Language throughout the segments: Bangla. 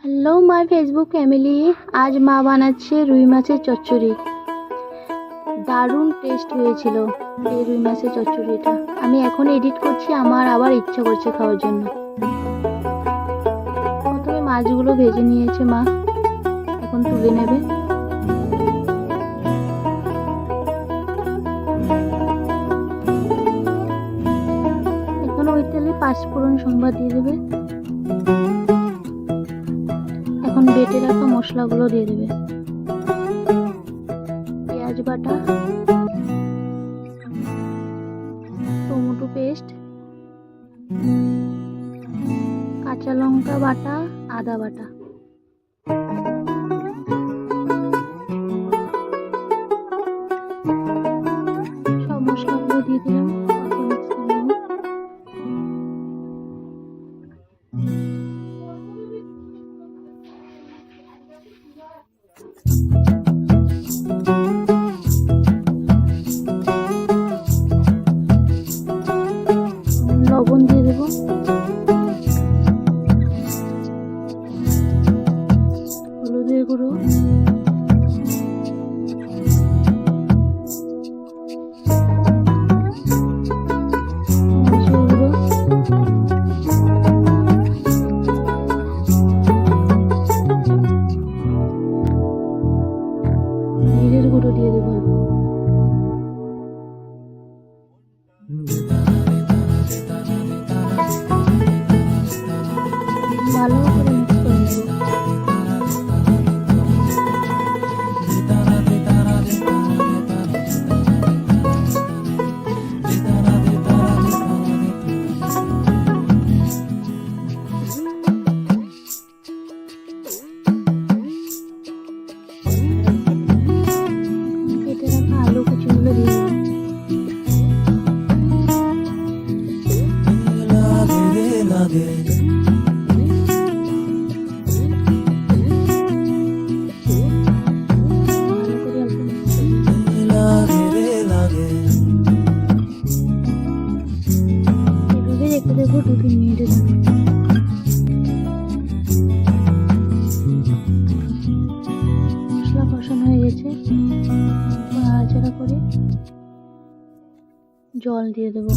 হ্যালো মাই ফেসবুক ফ্যামিলি, আজ মা বানাচ্ছে রুই মাছের চচ্চড়ি। দারুণ টেস্ট হয়েছিল এই রুই মাছের চচ্চড়িটা। আমি এখন এডিট করছি, আমার আবার ইচ্ছা করছে খাওয়ার জন্য। প্রথমে মাছগুলো ভেজে নিয়েছে মা, এখন তুলে নেবে। এখন ওই তেলে পাঁচফোড়ন সম্বাদ দিয়ে দেবে। এখন বেটে রাখা মশলাগুলো দিয়ে দেবে। পেঁয়াজ বাটা, টমেটো পেস্ট, কাঁচা লঙ্কা বাটা, আদা বাটা। সব মশলাগুলো দিয়ে দিলাম। লবণ দিয়ে দেবো, হলুদের গুঁড়ো, জিরের গুঁড়ো দিয়ে দেবো। ভালো করে মিক্স করে নেব। কেটে রাখা আলু কুচিগুলো দিয়ে দেবো। এভাবে রেখে দেবো 2-3 মিনিটের জন্য। মশলা কষানো হয়ে গেছে, নাড়াচাড়া করে জল দিয়ে দেবো।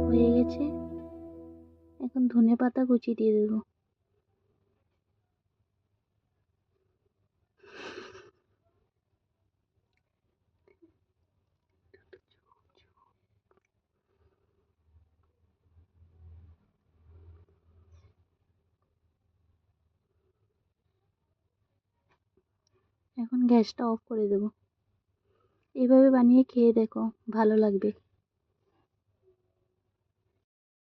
হয়ে গেছে, এখন ধনেপাতা কুচি দিয়ে দেবো। এখন গ্যাসটা অফ করে দেবো। এভাবে বানিয়ে খেয়ে দেখো, ভালো লাগবে।